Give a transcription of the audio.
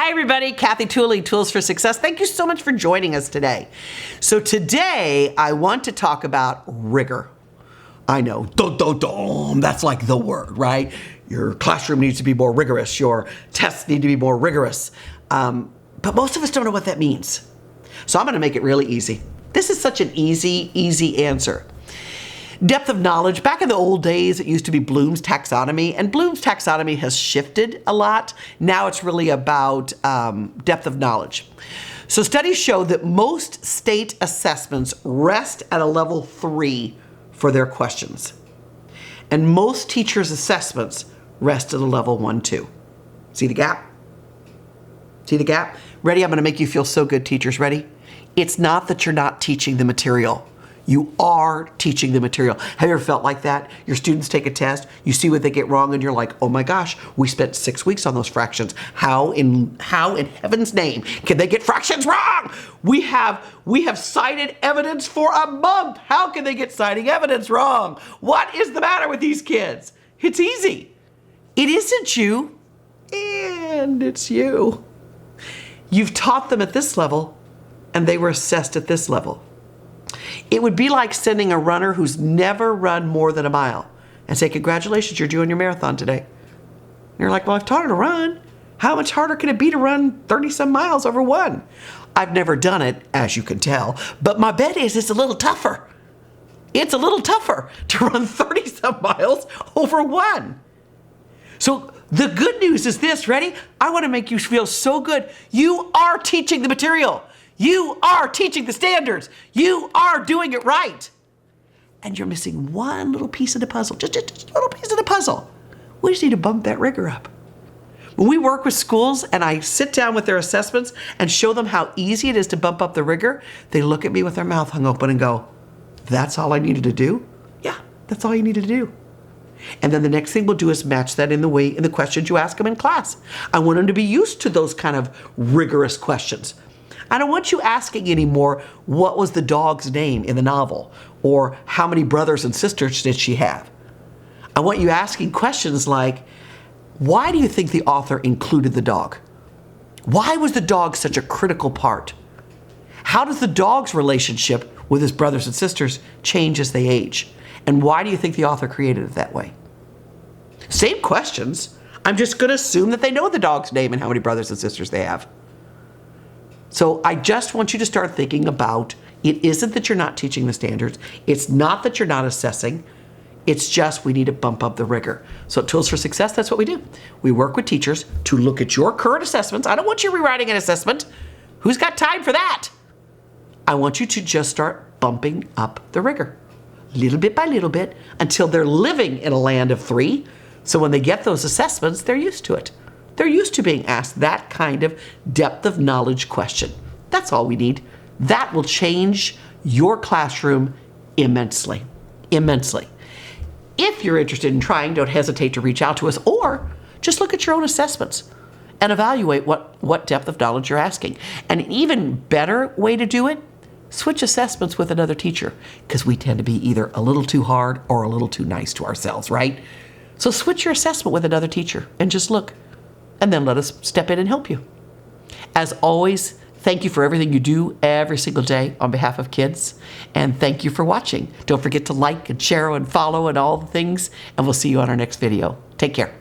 Hi everybody, Kathy Tooley, Tools for Success. Thank you so much for joining us today. So today I want to talk about rigor. I know, that's like the word, right? Your classroom needs to be more rigorous. Your tests need to be more rigorous. But most of us don't know what that means. So I'm going to make it really easy. This is such an easy answer. Depth of knowledge. Back in the old days, it used to be Bloom's taxonomy, and Bloom's taxonomy has shifted a lot. Now it's really about depth of knowledge. So studies show that most state assessments rest at a level 3 for their questions. And most teachers' assessments rest at a level 1, 2. See the gap? See the gap? Ready? I'm going to make you feel so good, teachers. Ready? It's not that you're not teaching the material. You are teaching the material. Have you ever felt like that? Your students take a test, you see what they get wrong, and you're like, oh my gosh, we spent 6 weeks on those fractions. How in heaven's name can they get fractions wrong? We have cited evidence for a month. How can they get citing evidence wrong? What is the matter with these kids? It's easy. It isn't you, and it's you. You've taught them at this level, and they were assessed at this level. It would be like sending a runner who's never run more than a mile and say, congratulations, you're doing your marathon today. And you're like, well, I've taught her to run. How much harder can it be to run 30 some miles over one? I've never done it, as you can tell, but my bet is it's a little tougher. It's a little tougher to run 30 some miles over one. So the good news is this, ready? I want to make you feel so good. You are teaching the material. You are teaching the standards. You are doing it right. And you're missing one little piece of the puzzle, just a little piece of the puzzle. We just need to bump that rigor up. When we work with schools and I sit down with their assessments and show them how easy it is to bump up the rigor, they look at me with their mouth hung open and go, that's all I needed to do? Yeah, that's all you needed to do. And then the next thing we'll do is match that in the questions you ask them in class. I want them to be used to those kind of rigorous questions. I don't want you asking anymore, what was the dog's name in the novel? Or how many brothers and sisters did she have? I want you asking questions like, why do you think the author included the dog? Why was the dog such a critical part? How does the dog's relationship with his brothers and sisters change as they age? And why do you think the author created it that way? Same questions. I'm just going to assume that they know the dog's name and how many brothers and sisters they have. So I just want you to start thinking about, it isn't that you're not teaching the standards. It's not that you're not assessing. It's just we need to bump up the rigor. So at Tools for Success, that's what we do. We work with teachers to look at your current assessments. I don't want you rewriting an assessment. Who's got time for that? I want you to just start bumping up the rigor, little bit by little bit, until they're living in a land of 3. So when they get those assessments, they're used to it. They're used to being asked that kind of depth of knowledge question. That's all we need. That will change your classroom immensely, immensely. If you're interested in trying, don't hesitate to reach out to us, or just look at your own assessments and evaluate what depth of knowledge you're asking. And an even better way to do it, switch assessments with another teacher, because we tend to be either a little too hard or a little too nice to ourselves, right? So switch your assessment with another teacher and just look. And then let us step in and help you. As always, thank you for everything you do every single day on behalf of kids. And thank you for watching. Don't forget to like and share and follow and all the things. And we'll see you on our next video. Take care.